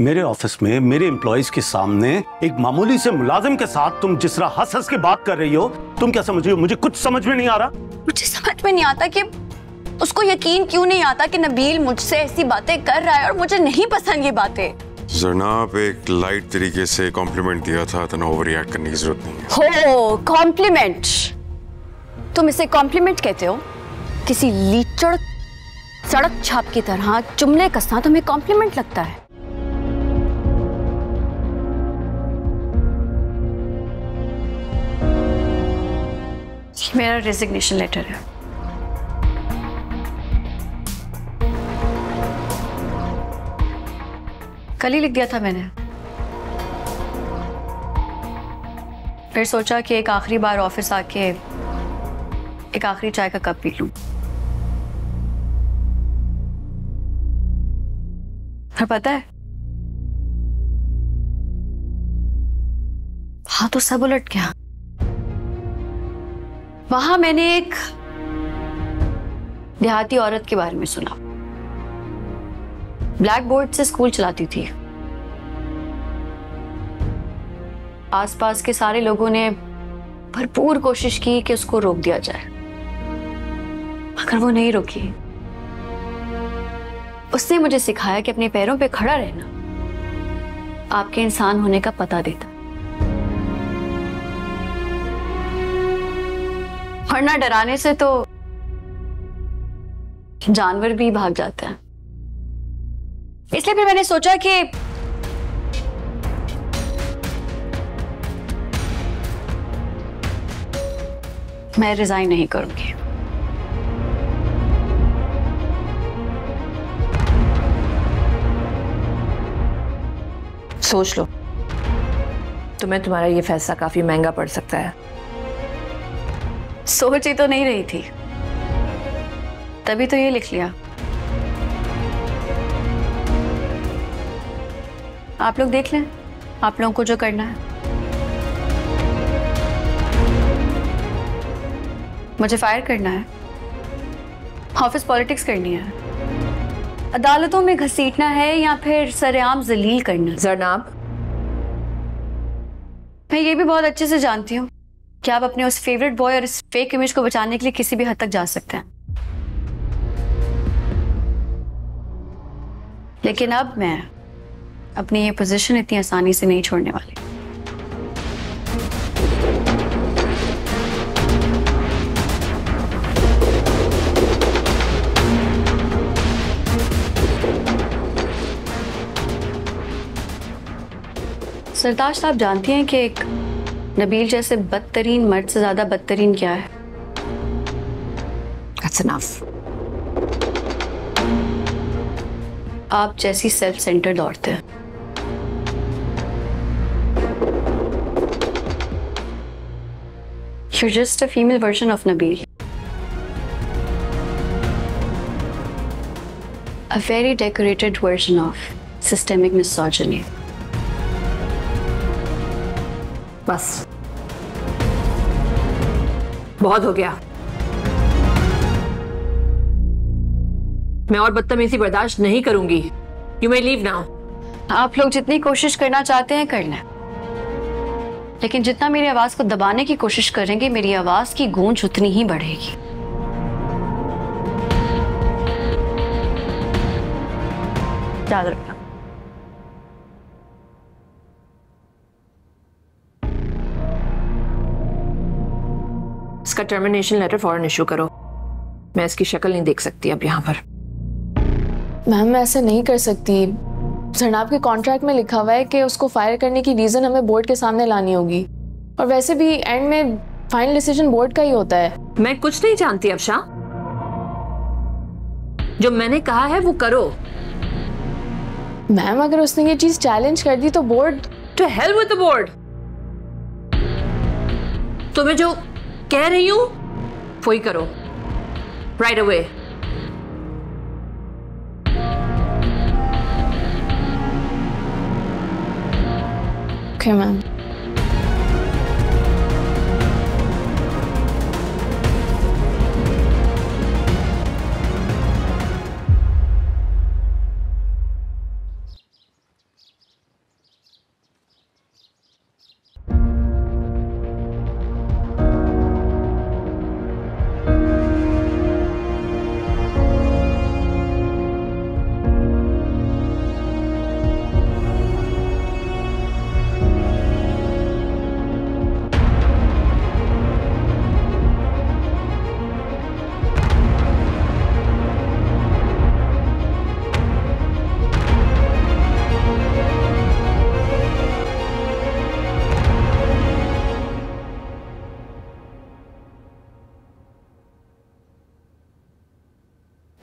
मेरे ऑफिस में मेरे एम्प्लॉइज के सामने एक मामूली से मुलाजिम के साथ तुम जिस तरह हंस हंस के बात कर रही हो, तुम क्या समझ रही हो? मुझे कुछ समझ में नहीं आ रहा। मुझे समझ में नहीं आता कि उसको यकीन क्यों नहीं आता कि नबील मुझसे ऐसी बातें कर रहा है और मुझे नहीं पसंद ये बातें। जरनाब एक लाइट तरीके से कॉम्प्लीमेंट दिया था, तो ओवर रिएक्ट करने की जरूरत नहीं है। हो कॉम्प्लीमेंट? तुम इसे कॉम्प्लीमेंट कहते हो? किसी लीचड़ सड़क छाप की तरह जुमले कसना तुम्हें कॉम्प्लीमेंट लगता है? मेरा रेजिग्नेशन लेटर है। कल ही लिख दिया था मैंने। फिर सोचा कि एक आखिरी बार ऑफिस आके एक आखिरी चाय का कप पी लूं। पर पता है, हाँ तो सब उलट गया। वहां मैंने एक देहाती औरत के बारे में सुना। ब्लैक बोर्ड से स्कूल चलाती थी। आसपास के सारे लोगों ने भरपूर कोशिश की कि उसको रोक दिया जाए, मगर वो नहीं रुकी। उसने मुझे सिखाया कि अपने पैरों पे खड़ा रहना आपके इंसान होने का पता देता, वरना डराने से तो जानवर भी भाग जाते हैं। इसलिए फिर मैंने सोचा कि मैं रिजाइन नहीं करूंगी। सोच लो, तुम्हें तुम्हारा ये फैसला काफी महंगा पड़ सकता है। सोच ही तो नहीं रही थी, तभी तो ये लिख लिया। आप लोग देख लें, आप लोगों को जो करना है। मुझे फायर करना है, ऑफिस पॉलिटिक्स करनी है, अदालतों में घसीटना है, या फिर सरेआम जलील करना है। जरनाब, मैं ये भी बहुत अच्छे से जानती हूँ कि आप अपने उस फेवरेट बॉय और इस फेक इमेज को बचाने के लिए किसी भी हद तक जा सकते हैं, लेकिन अब मैं अपनी ये पोजीशन इतनी आसानी से नहीं छोड़ने वाली। सरताज साहब जानती हैं कि एक नबील जैसे बदतरीन मर्द से ज्यादा बदतरीन क्या है? That's enough. आप जैसी सेल्फ सेंटर्ड औरतें हैं। You're just a female version of Nabil. A very decorated version of systemic misogyny. बस बहुत हो गया। मैं और बदतमीजी बर्दाश्त नहीं करूंगी। You may leave now. आप लोग जितनी कोशिश करना चाहते हैं कर लें, लेकिन जितना मेरी आवाज को दबाने की कोशिश करेंगे, मेरी आवाज की गूंज उतनी ही बढ़ेगी। याद रखना। इसका टर्मिनेशन लेटर फौरन इशू करो। मैं इसकी शक्ल नहीं देख सकती अब यहाँ पर। मैम, मैं ऐसे नहीं कर सकती। जरनाब के कॉन्ट्रैक्ट में लिखा हुआ है कि उसको फायर करने की रीजन हमें बोर्ड के सामने लानी होगी, और वैसे भी एंड में फाइनल डिसीजन बोर्ड का ही होता है। मैं कुछ नहीं जानती अफशा, जो मैंने कहा है वो करो। मैम, अगर उसने ये चीज चैलेंज कर दी तो board. To hell with the board. तो मैं जो कह रही हूं वही करो, राइट अवे। Okay ma'am.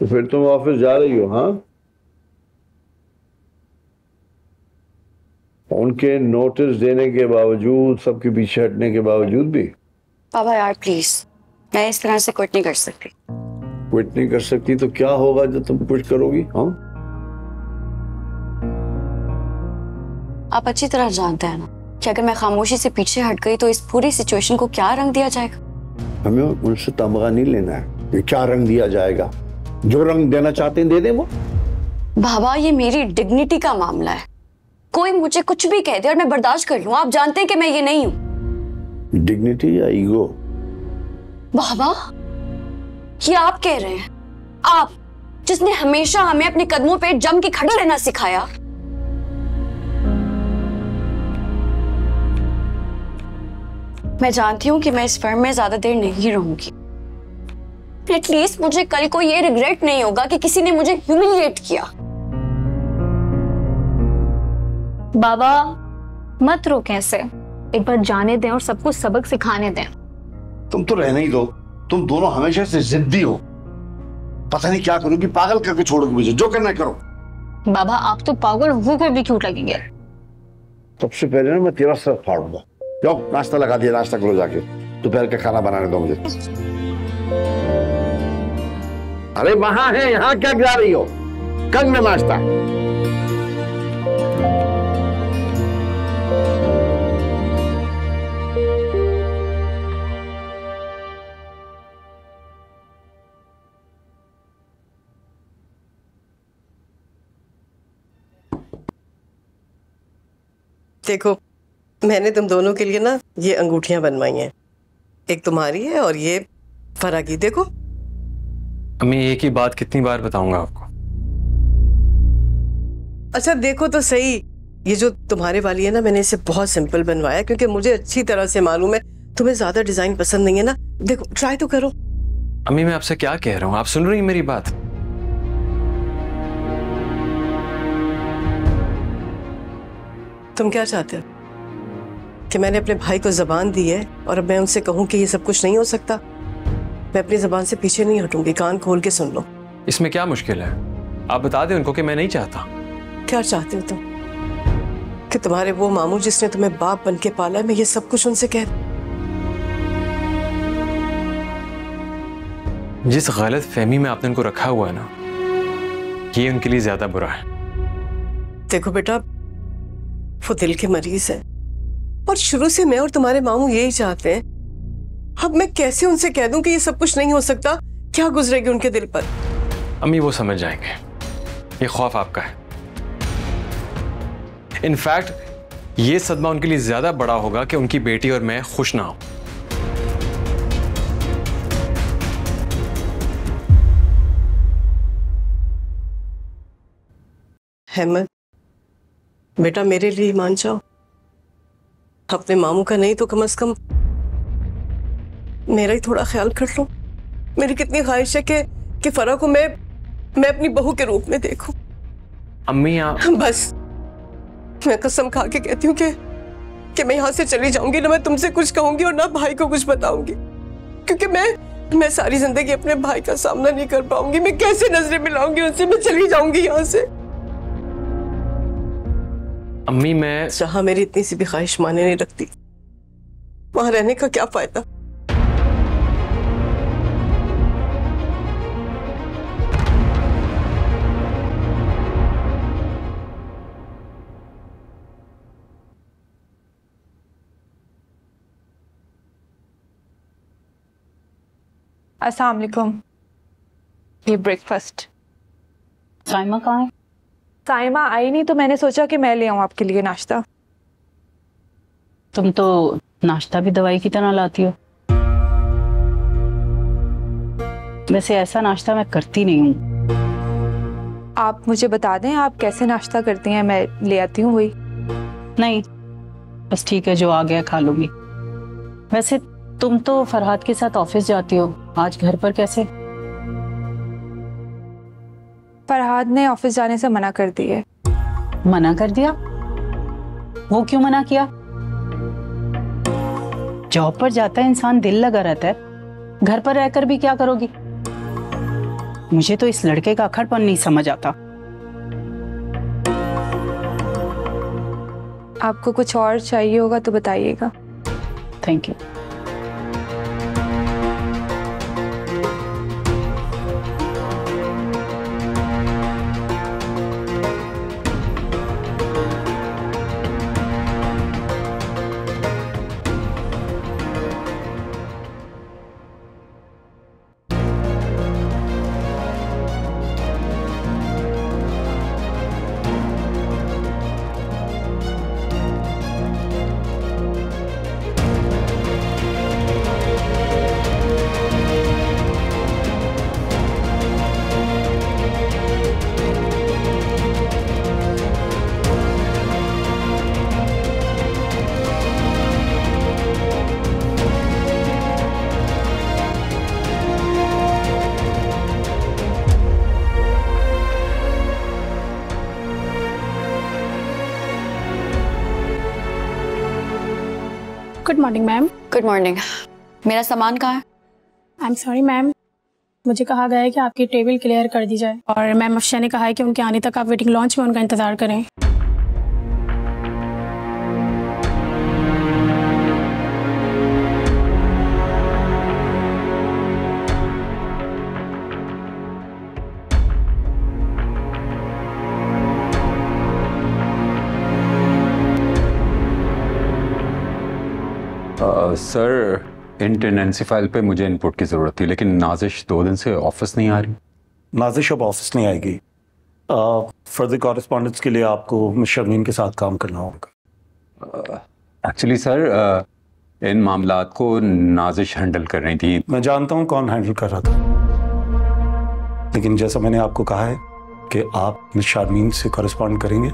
तो फिर तुम ऑफिस जा रही हो? हाँ, उनके नोटिस देने के बावजूद, सबके पीछे हटने के बावजूद भी? पापा यार प्लीज, मैं इस तरह से क्विट नहीं कर सकती। क्विट नहीं कर सकती तो क्या होगा जब तुम क्विट करोगी? हाँ, आप अच्छी तरह जानते हैं ना कि अगर मैं खामोशी से पीछे हट गई तो इस पूरी सिचुएशन को क्या रंग दिया जाएगा। हमें उनसे तमगा नहीं लेना है कि क्या रंग दिया जाएगा। जो रंग देना चाहते हैं दे दे वो। बाबा ये मेरी डिग्निटी का मामला है, कोई मुझे कुछ भी कह दे और मैं बर्दाश्त कर लूं। आप जानते हैं कि मैं ये नहीं हूं। डिग्निटी या ईगो? बाबा ये आप कह रहे हैं, आप जिसने हमेशा हमें अपने कदमों पे जम के खड़े रहना सिखाया। मैं जानती हूं कि मैं इस फर्म में ज्यादा देर नहीं रहूंगी। एटलीस्ट मुझे कल को ये रिग्रेट नहीं होगा कि किसी ने मुझे ह्यूमिलिएट किया। बाबा मत रोकें ऐसे, एक बार जाने दें और सबको सबक सिखाने दें। तुम तो रहने ही दो। तुम दोनों हमेशा से जिद्दी हो। पता नहीं क्या करोगी, पागल करके छोड़ोगी मुझे। जो करना करो। बाबा आप तो पागल हो कर भी क्यूट लगेंगे। सबसे पहले ना मैं तेरा सर फाड़ूंगा। जाओ नाश्ता लगा दिया, नाश्ता करो जाके। दोपहर का खाना बनाने दो मुझे। अरे वहां है, यहाँ क्या गिरा रही हो? कर में नाश्ता। देखो मैंने तुम दोनों के लिए ना ये अंगूठियां बनवाई हैं। एक तुम्हारी है और ये फरा की। देखो अम्मी, एक ही बात कितनी बार बताऊंगा आपको? अच्छा देखो तो सही, ये जो तुम्हारे वाली है ना, मैंने इसे बहुत सिंपल बनवाया क्योंकि मुझे अच्छी तरह से मालूम है तुम्हें ज्यादा डिजाइन पसंद नहीं है ना। देखो ट्राई तो करो। अम्मी मैं आपसे क्या कह रहा हूँ, आप सुन रही हैं मेरी बात? तुम क्या चाहते हो कि मैंने अपने भाई को जबान दी है और अब मैं उनसे कहूं कि ये सब कुछ नहीं हो सकता? मैं अपनी जबान से पीछे नहीं हटूंगी। कान खोल के सुन लो। इसमें क्या मुश्किल है? आप बता दें उनको कि मैं नहीं चाहता। क्या चाहते हो तुम? कि तुम्हारे वो मामू जिसने तुम्हें बाप बन के पाला है, मैं ये सब कुछ उनसे कह? जिस गलत फहमी में आपने उनको रखा हुआ है ना, ये उनके लिए ज्यादा बुरा है। देखो बेटा, वो दिल के मरीज है और शुरू से मैं और तुम्हारे मामू यही चाहते हैं। अब मैं कैसे उनसे कह दूं कि ये सब कुछ नहीं हो सकता? क्या गुजरेगी उनके दिल पर? अम्मी वो समझ जाएंगे, ये खौफ आपका है। इनफैक्ट ये सदमा उनके लिए ज्यादा बड़ा होगा कि उनकी बेटी और मैं खुश ना हो। अहमद बेटा, मेरे लिए मान जाओ। अपने मामू का नहीं तो कम से कम मेरा ही थोड़ा ख्याल कर लो। मेरी कितनी ख्वाहिश है कि फरा को मैं अपनी बहू के रूप में देखूं। अम्मी आप बस, मैं कसम खा के कहती हूँ कि मैं यहाँ से चली जाऊंगी। ना मैं तुमसे कुछ कहूंगी और ना भाई को कुछ बताऊंगी, क्योंकि मैं सारी जिंदगी अपने भाई का सामना नहीं कर पाऊंगी। मैं कैसे नजरें मिलाऊंगी उनसे? मैं चली जाऊंगी यहाँ से। अम्मी मैं जहां मेरी इतनी सी भी ख्वाहिश माने नहीं रखती, वहां रहने का क्या फायदा? अस्सलाम वालेकुम। ये ब्रेकफास्ट। साइमा कहाँ है? साइमा आई नहीं तो मैंने सोचा कि मैं ले आऊं आपके लिए नाश्ता। तुम तो नाश्ता भी दवाई की तरह लाती हो। वैसे ऐसा नाश्ता मैं करती नहीं हूँ। आप मुझे बता दें आप कैसे नाश्ता करती हैं, मैं ले आती हूँ वही। नहीं बस ठीक है, जो आ गया खा लूंगी। वैसे तुम तो फरहाद के साथ ऑफिस जाती हो, आज घर पर कैसे? फरहाद ने ऑफिस जाने से मना कर दी है। मना कर दिया? वो क्यों मना किया? जॉब पर जाता है इंसान, दिल लगा रहता है। घर पर रहकर भी क्या करोगी? मुझे तो इस लड़के का अक्खड़पन नहीं समझ आता। आपको कुछ और चाहिए होगा तो बताइएगा। Thank you. Good morning ma'am. Good morning. मेरा सामान कहाँ है? आई एम सॉरी मैम, मुझे कहा गया है कि आपकी टेबल क्लियर कर दी जाए और मैम अफशा ने कहा है कि उनके आने तक आप वेटिंग लॉन्च में उनका इंतज़ार करें। सर, इंटेंडेंसी फाइल पे मुझे इनपुट की ज़रूरत थी, लेकिन नाजिश 2 दिन से ऑफिस नहीं आ रही। नाजिश अब ऑफिस नहीं आएगी। फर्दर कॉरेस्पॉन्डेंस के लिए आपको मिस शर्मीन के साथ काम करना होगा। एक्चुअली सर, इन मामलात को नाजिश हैंडल कर रही थी। मैं जानता हूँ कौन हैंडल कर रहा था, लेकिन जैसा मैंने आपको कहा है कि आप मिस शर्मीन से कॉरेस्पॉन्ड करेंगे,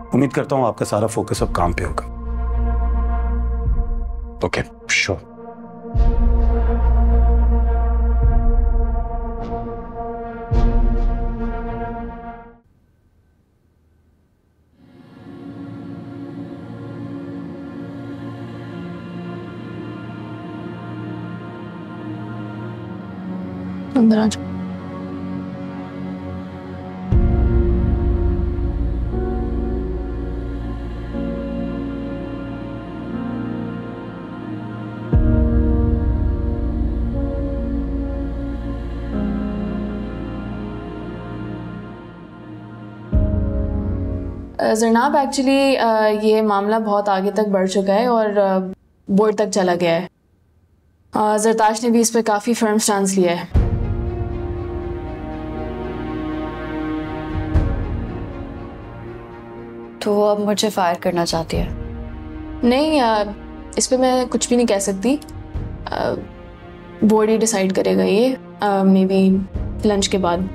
उम्मीद करता हूँ आपका सारा फोकस अब काम पे होगा। Okay, sure. अंदर आ जाओ। जरनाब, एक्चुअली ये मामला बहुत आगे तक बढ़ चुका है और बोर्ड तक चला गया है। जरताश ने भी इस पे काफ़ी फर्म स्टांस लिया है। तो वो अब मुझे फायर करना चाहती है? नहीं, इस पे मैं कुछ भी नहीं कह सकती। बोर्ड ही डिसाइड करेगा ये, मे बी लंच के बाद।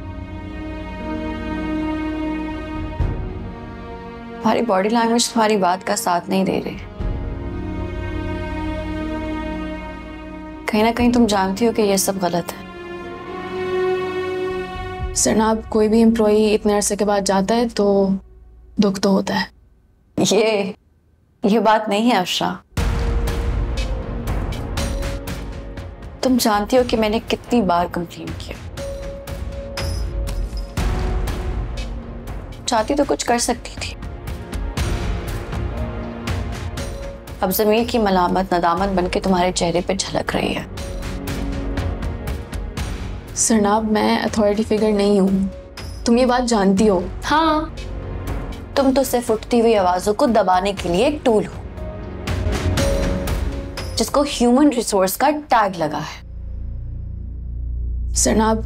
तुम्हारी बॉडी लैंग्वेज तुम्हारी बात का साथ नहीं दे रही। कहीं ना कहीं तुम जानती हो कि ये सब गलत है। जनाब, कोई भी एम्प्लॉई इतने अरसे के बाद जाता है तो दुख तो होता है। ये बात नहीं है अफशा। तुम जानती हो कि मैंने कितनी बार कंप्लेन किया। चाहती तो कुछ कर सकती थी। अब ज़मीर की मलामत नदामत बनके तुम्हारे चेहरे पे झलक रही है। जनाब, मैं अथॉरिटी फिगर नहीं हूँ, तुम ये बात जानती हो। हाँ, तुम तो सिर्फ उठती हुई आवाजों को दबाने के लिए एक टूल हो, जिसको ह्यूमन रिसोर्स का टैग लगा है। जनाब,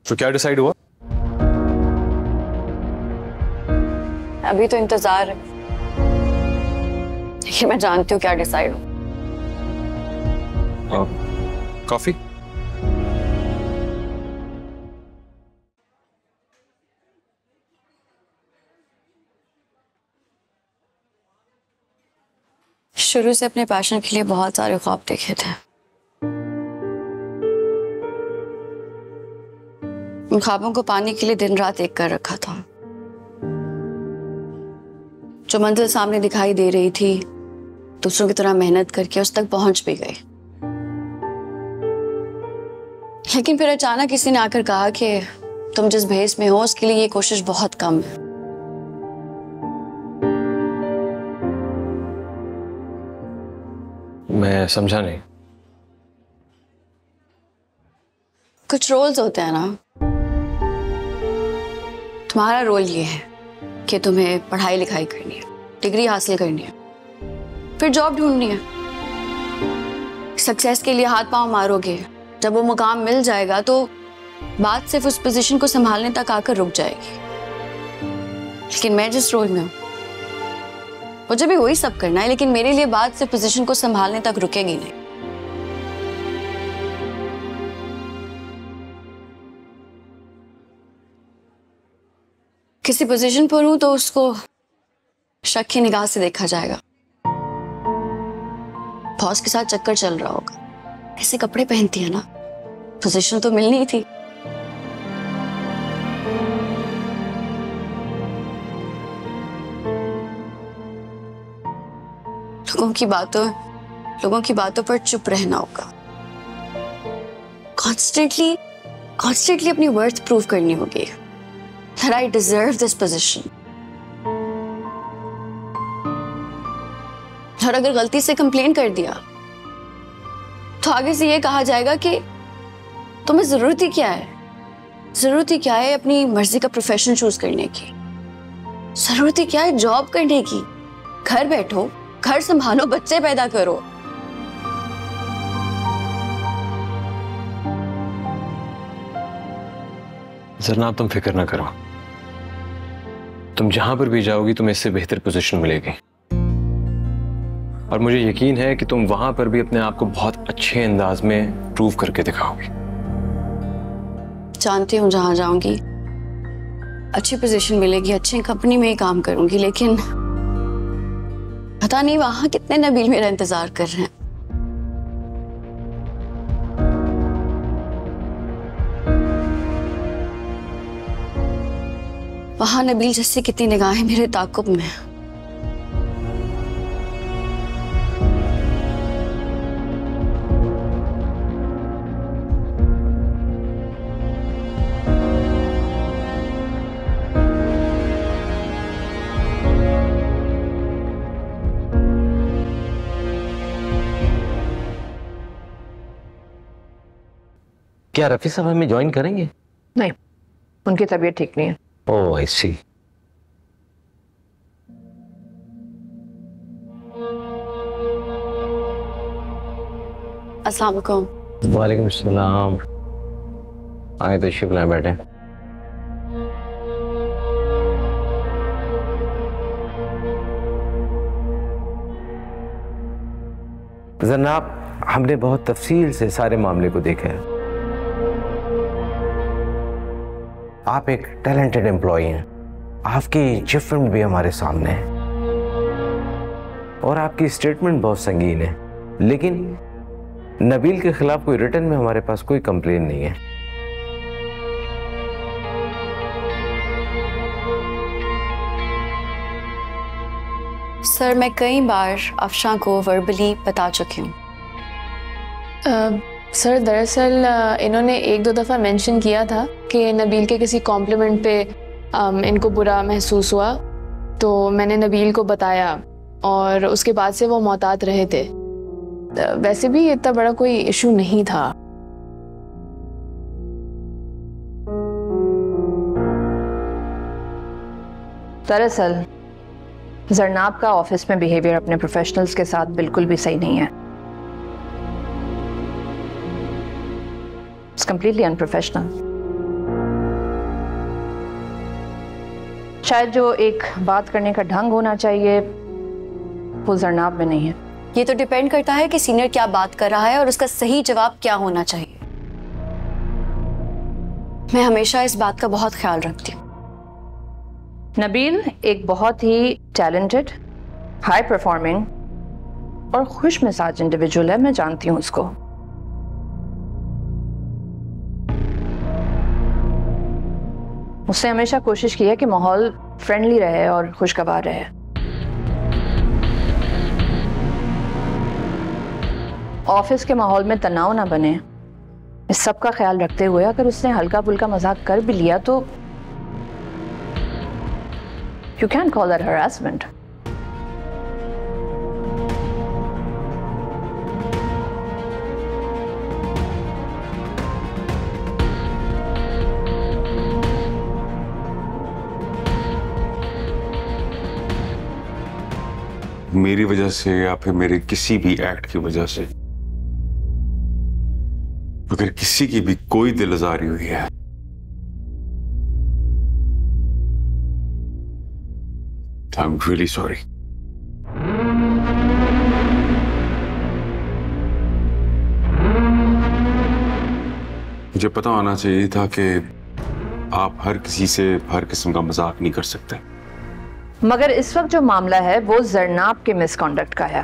तो क्या डिसाइड हुआ? अभी तो इंतजार है, ये मैं जानती हूँ क्या डिसाइड हो। कॉफी? शुरू से अपने पैशन के लिए बहुत सारे ख्वाब देखे थे। उन ख्वाबों को पाने के लिए दिन रात एक कर रखा था। जो मंजिल सामने दिखाई दे रही थी, दूसरों की तरह मेहनत करके उस तक पहुंच भी गई। लेकिन फिर अचानक किसी ने आकर कहा कि तुम जिस भेस में हो उसके लिए ये कोशिश बहुत कम है। मैं समझा नहीं। कुछ रोल्स होते हैं ना, तुम्हारा रोल ये है कि तुम्हें पढ़ाई लिखाई करनी है, डिग्री हासिल करनी है, फिर जॉब ढूंढनी है। सक्सेस के लिए हाथ पांव मारोगे, जब वो मुकाम मिल जाएगा तो बात सिर्फ उस पोजीशन को संभालने तक आकर रुक जाएगी। लेकिन मैं जिस रोल में हूं, मुझे भी वही सब करना है, लेकिन मेरे लिए बात सिर्फ पोजीशन को संभालने तक रुकेगी नहीं। किसी पोजीशन पर हूं तो उसको शक की निगाह से देखा जाएगा। बॉस के साथ चक्कर चल रहा होगा, ऐसे कपड़े पहनती है ना, पोजीशन तो मिलनी थी। लोगों की बातों पर चुप रहना होगा। कॉन्स्टेंटली अपनी वर्थ प्रूव करनी होगी। That I deserve this position. और अगर गलती से कंप्लेन कर दिया तो आगे से ये कहा जाएगा कि तुम्हें जरूरत ही क्या है अपनी मर्जी का प्रोफेशन चूज करने की, जरूरत ही क्या है जॉब करने की। घर बैठो, घर संभालो, बच्चे पैदा करो। जरनाब तुम फिक्र ना करो, तुम जहां पर भी जाओगी तुम्हें इससे बेहतर पोजीशन मिलेगी, और मुझे यकीन है कि तुम वहां पर भी अपने आप को बहुत अच्छे अंदाज में प्रूव करके दिखाओगी। जानती हूँ जहां जाऊंगी अच्छी पोजीशन मिलेगी, अच्छी कंपनी में ही काम करूंगी, लेकिन पता नहीं वहां कितने नबील मेरा इंतजार कर रहे हैं। वहां नबील जैसी कितनी निगाहें मेरे ताक़ुब में। क्या रफी साहब हमें ज्वाइन करेंगे? नहीं, उनकी तबीयत ठीक नहीं है। ओह आई सी। अस्सलाम वालेकुम। वालेकुम सलाम। आए तो शिव लाए बैठे। जनाब, हमने बहुत तफसील से सारे मामले को देखा है। आप एक टैलेंटेड एम्प्लॉई हैं, आपकी अचीवमेंट भी हमारे सामने है और आपकी स्टेटमेंट बहुत संगीन है, लेकिन नबील के खिलाफ कोई रिटर्न में हमारे पास कोई कंप्लेन नहीं है। सर, मैं कई बार अफशां को वर्बली बता चुकी हूँ। सर, दरअसल इन्होंने एक दो दफ़ा मेंशन किया था कि नबील के किसी कॉम्प्लीमेंट पे इनको बुरा महसूस हुआ, तो मैंने नबील को बताया और उसके बाद से वो मोहतात रहे थे। वैसे भी इतना बड़ा कोई इशू नहीं था। दरअसल जरनाब का ऑफिस में बिहेवियर अपने प्रोफेशनल्स के साथ बिल्कुल भी सही नहीं है। It's completely unprofessional. शायद जो एक बात करने का ढंग होना चाहिए वो जरनाब में नहीं है। ये तो डिपेंड करता है कि सीनियर क्या बात कर रहा है और उसका सही जवाब क्या होना चाहिए। मैं हमेशा इस बात का बहुत ख्याल रखती हूँ। नबील एक बहुत ही टैलेंटेड, हाई परफॉर्मिंग और खुश मिजाज इंडिविजुअल है, मैं जानती हूँ उसको। उसने हमेशा कोशिश की है कि माहौल फ्रेंडली रहे और खुशगवार रहे। ऑफिस के माहौल में तनाव ना बने, इस सब का ख्याल रखते हुए अगर उसने हल्का फुल्का मजाक कर भी लिया तो you can call that harassment. मेरी वजह से या फिर मेरे किसी भी एक्ट की वजह से अगर किसी की भी कोई दिल आजारी हुई है आई एम रियली सॉरी। मुझे पता होना चाहिए था कि आप हर किसी से हर किस्म का मजाक नहीं कर सकते, मगर इस वक्त जो मामला है वो जरनाब के मिसकॉन्डक्ट का है।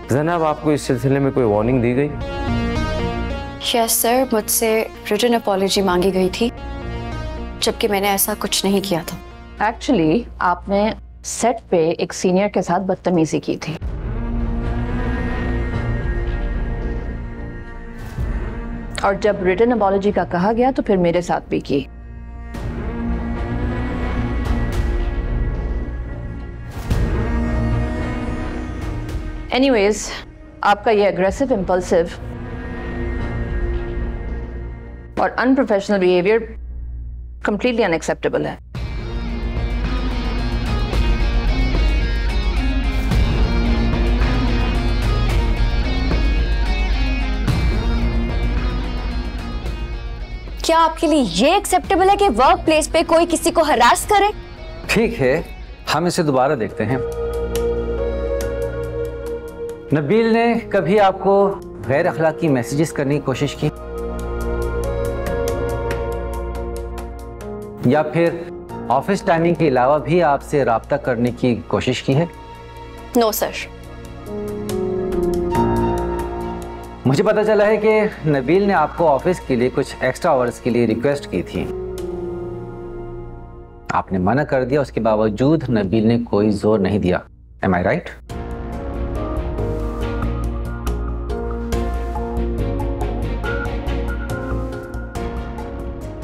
जनाब, आपको इस सिलसिले में कोई वार्निंग दी गई? यस सर, मुझसे रिटन अपॉलजी मांगी गई थी, जबकि मैंने ऐसा कुछ नहीं किया था। एक्चुअली आपने सेट पे एक सीनियर के साथ बदतमीजी की थी। और जब रिटन अपॉलजी का कहा गया तो फिर मेरे साथ भी की। एनीवेज, आपका ये एग्रेसिव, इंपल्सिव और अनप्रोफेशनल बिहेवियर कंप्लीटली अनएक्सेप्टेबल है। क्या आपके लिए ये एक्सेप्टेबल है कि वर्क प्लेस पे कोई किसी को हरास करे? ठीक है, हम इसे दोबारा देखते हैं। नबील ने कभी आपको गैर अखलाकी मैसेजेस करने की कोशिश की या फिर ऑफिस टाइमिंग के अलावा भी आपसे राब्ता करने की कोशिश की है? No sir. मुझे पता चला है कि नबील ने आपको ऑफिस के लिए कुछ एक्स्ट्रा आवर्स के लिए रिक्वेस्ट की थी, आपने मना कर दिया। उसके बावजूद नबील ने कोई जोर नहीं दिया। एम आई राइट?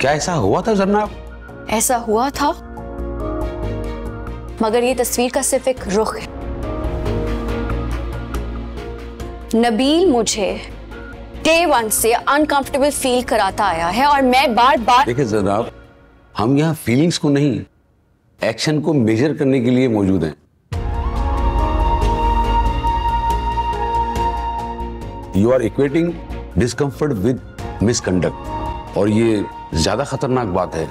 क्या ऐसा हुआ था जनाब? ऐसा हुआ था, मगर ये तस्वीर का सिर्फ एक रुख है। नबील मुझे डे 1 से अनकंफर्टेबल फील कराता आया है और मैं बार बार। देखिए जनाब, हम यहाँ फीलिंग्स को नहीं, एक्शन को मेजर करने के लिए मौजूद हैं। You are equating discomfort with misconduct और ये ज्यादा खतरनाक बात है।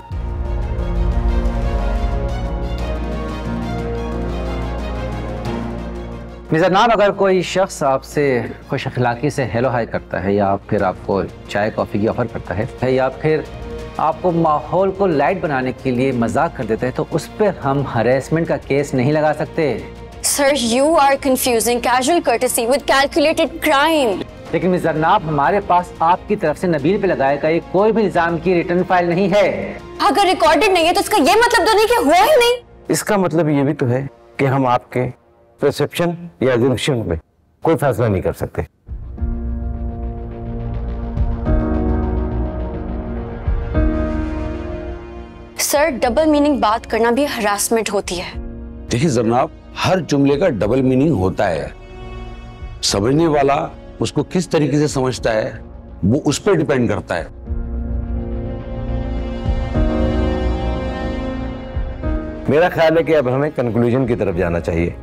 जनाब, अगर कोई शख्स आपसे खुश अखलाकी से हेलो हाय करता है या फिर आपको चाय कॉफ़ी की ऑफ़र करता है या फिर आपको माहौल को लाइट बनाने के लिए मजाक कर देता है तो उस पर हम हरेसमेंट का केस नहीं लगा सकते। Sir, you are confusing casual courtesy with calculated crime. लेकिन जनाब, हमारे पास आपकी तरफ से नबील पे लगाए गए कोई भी इल्जाम की रिटर्न फाइल नहीं है। अगर रिकॉर्डेड नहीं है तो इसका ये मतलब तो नहीं कि हुआ ही नहीं। इसका मतलब ये भी तो है कि हम आपके परसेप्शन या एजम्पशन पे कोई फैसला नहीं कर सकते। सर, डबल मीनिंग बात करना भी हरासमेंट होती है। देखिए जनाब, हर जुमले का डबल मीनिंग होता है। समझने वाला उसको किस तरीके से समझता है वो उस पर डिपेंड करता है। मेरा ख्याल है कि अब हमें कंक्लूजन की तरफ जाना चाहिए।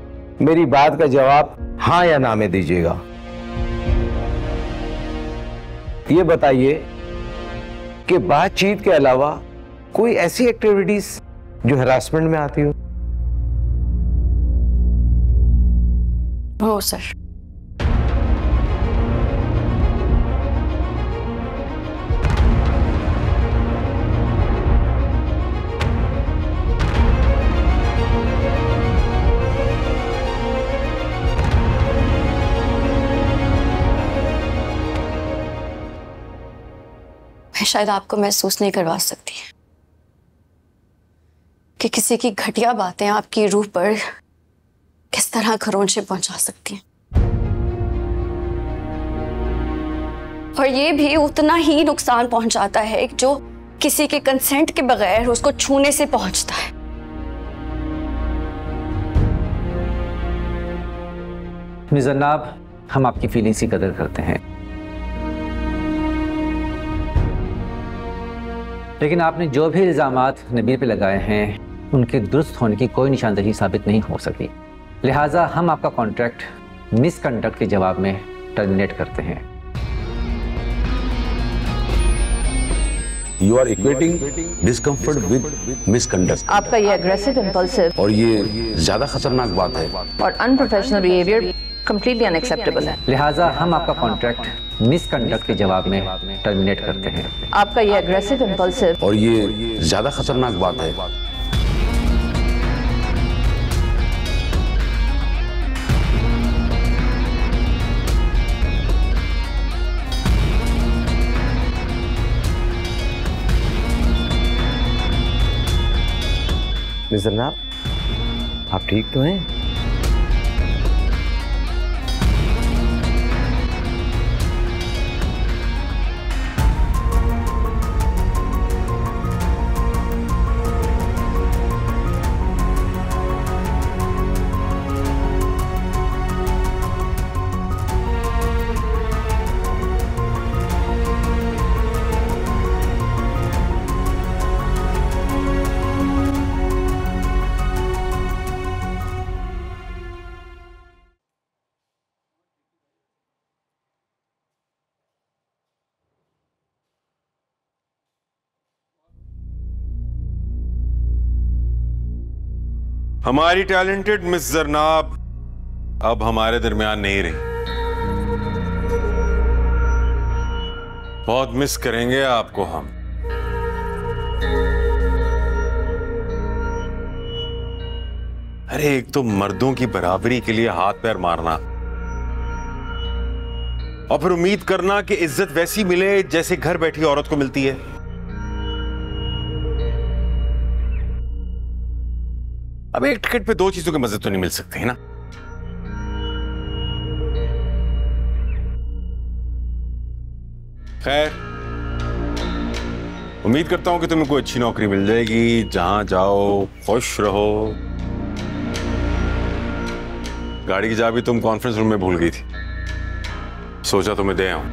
मेरी बात का जवाब हाँ या ना में दीजिएगा। ये बताइए कि बातचीत के अलावा कोई ऐसी एक्टिविटीज जो हरासमेंट में आती हो? हो सर। मैं शायद आपको महसूस नहीं करवा सकती कि किसी की घटिया बातें आपकी रूह पर किस तरह खरोंचे पहुंचा सकती हैं। और ये भी उतना ही नुकसान पहुंचाता है जो किसी के कंसेंट के बगैर उसको छूने से पहुंचता है। जनाब, हम आपकी फीलिंग्स की कदर करते हैं, लेकिन आपने जो भी इल्जामात नबील पे लगाए हैं उनके दुरुस्त होने की कोई निशानदही साबित नहीं हो सकी। लिहाजा हम आपका कॉन्ट्रैक्ट मिसकंडक्ट के जवाब में टर्मिनेट करते हैं। You are equating discomfort with misconduct. आपका ये aggressive, impulsive और ये ज्यादा खतरनाक बात है और unprofessional behavior completely unacceptable है। लिहाजा हम आपका कॉन्ट्रैक्ट मिसकंडक्ट के जवाब में टर्मिनेट करते हैं। आपका ये aggressive, impulsive और ये ज्यादा खतरनाक बात है। जनाब, आप ठीक तो हैं? हमारी टैलेंटेड मिस जरनाब अब हमारे दरमियान नहीं रही। बहुत मिस करेंगे आपको हम। अरे एक तो मर्दों की बराबरी के लिए हाथ पैर मारना और फिर उम्मीद करना कि इज्जत वैसी मिले जैसे घर बैठी औरत को मिलती है। अब एक टिकट पे दो चीजों के मजे तो नहीं मिल सकते हैं ना। खैर, उम्मीद करता हूं कि तुम्हें कोई अच्छी नौकरी मिल जाएगी, जहां जाओ खुश रहो। गाड़ी की चाबी तुम कॉन्फ्रेंस रूम में भूल गई थी, सोचा तुम्हें दे आऊं।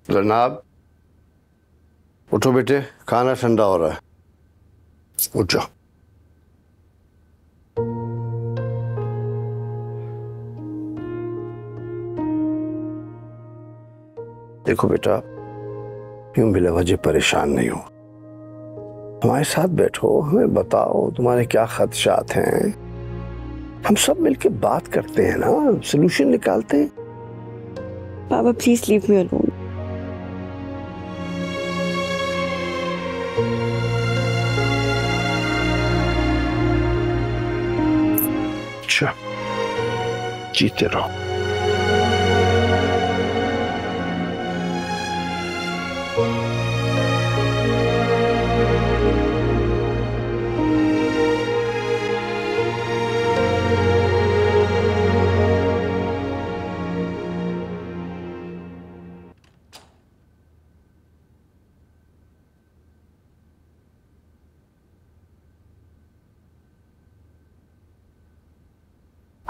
जनाब, उठो बेटे, खाना ठंडा हो रहा है, उठ जाओ। देखो बेटा, क्यों बिला वजह परेशान नहीं हो, हमारे साथ बैठो, हमें बताओ तुम्हारे क्या खदशात हैं। हम सब मिलके बात करते हैं ना, सोल्यूशन निकालते हैं। पापा प्लीज लीव मी अलोन। अच्छा, जीते रहो।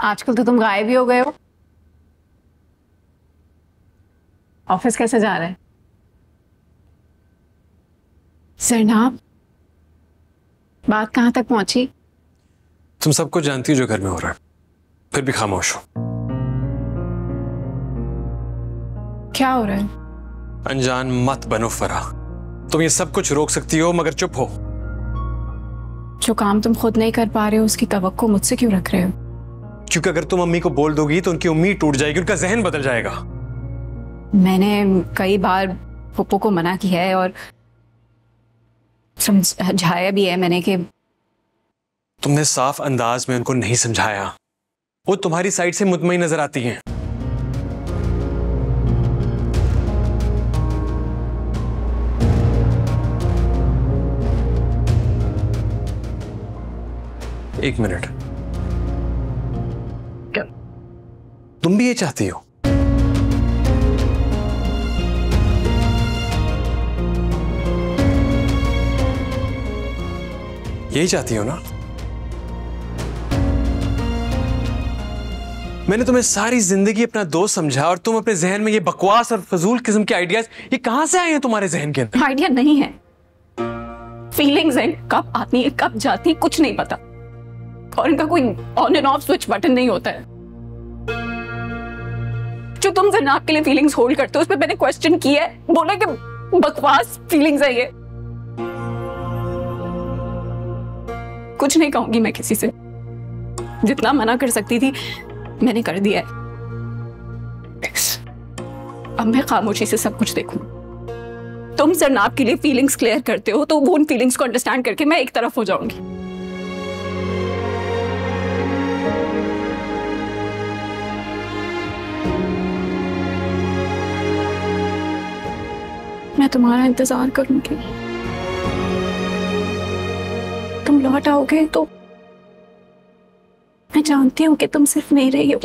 आजकल तो तुम गायब ही हो गए हो। ऑफिस कैसे जा रहा है? जरनाब, बात कहाँ तक पहुंची? तुम सब कुछ जानती हो जो घर में हो रहा है, फिर भी खामोश हो। क्या हो रहा है? अनजान मत बनो फराह। तुम ये सब कुछ रोक सकती हो मगर चुप हो। जो काम तुम खुद नहीं कर पा रहे हो उसकी तवक्को मुझसे क्यों रख रहे हो? क्योंकि अगर तुम अम्मी को बोल दोगी तो उनकी उम्मीद टूट जाएगी, उनका जहन बदल जाएगा। मैंने कई बार पप्पू को मना किया है और समझाया भी है मैंने कि तुमने साफ अंदाज में उनको नहीं समझाया। वो तुम्हारी साइड से मुतमईन नजर आती हैं। एक मिनट, क्या तुम भी ये चाहती हो? यही चाहती हो ना? मैंने तुम्हें सारी जिंदगी अपना दोस्त समझा और तुम अपने जहन में ये बकवास और फजूल किस्म के आइडियाज, ये कहां से आए हैं तुम्हारे जहन के अंदर? आइडिया नहीं है, फीलिंग्स हैं, कब आती है कब जाती है कुछ नहीं पता, और इनका कोई on end off switch button नहीं होता है। जो तुम जरनाब के लिए फीलिंग्स होल्ड करते हो उस पर मैंने क्वेश्चन किया है, बोला कि बकवास फीलिंग्स है ये। कुछ नहीं कहूंगी मैं किसी से, जितना मना कर सकती थी मैंने कर दिया है। अब मैं खामोशी से सब कुछ देखूं। तुम जरनाब के लिए फीलिंग्स क्लियर करते हो तो वो उन फीलिंग्स को अंडरस्टैंड करके मैं एक तरफ हो जाऊंगी। मैं तुम्हारा इंतजार करूंगी, तुम लौट आओगे तो मैं जानती हूँ कि तुम सिर्फ मेरे ही हो।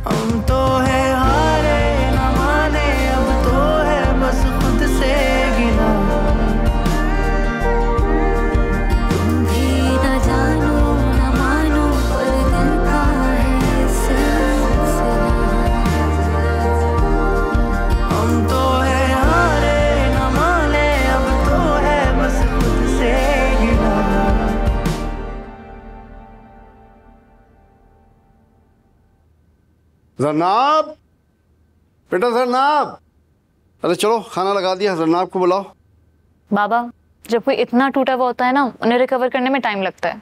हम तो है हारे न माने, अब तो है बस खुद से गिला। तुम भी न जानो न मानो पर दिल का है सिलसिला। हम तो है हारे न माने, अब तो है बस खुद से गिला। जरनाब, बेटा जरनाब, अरे चलो खाना लगा दिया, जरनाब को बुलाओ। बाबा, जब कोई इतना टूटा हुआ होता है ना, उन्हें रिकवर करने में टाइम लगता है।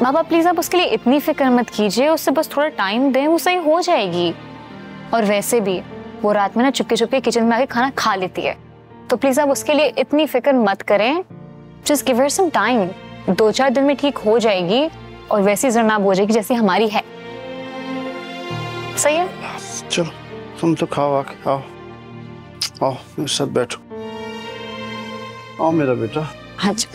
बाबा प्लीज आप उसके लिए इतनी फिक्र मत कीजिए, उससे बस थोड़ा टाइम दें, वो सही हो जाएगी। और वैसे भी वो रात में ना चुपके चुपके किचन में आके खाना खा लेती है, तो प्लीज आप उसके लिए इतनी फिक्र मत करें। Just give her some time, 2-4 दिन में ठीक हो जाएगी और वैसी जरनाब हो जाएगी जैसी हमारी है। सही है? चलो तुम तो खाओ, आके आओ आओ मेरे साथ बैठो। आओ मेरा बेटा। हाँ जी।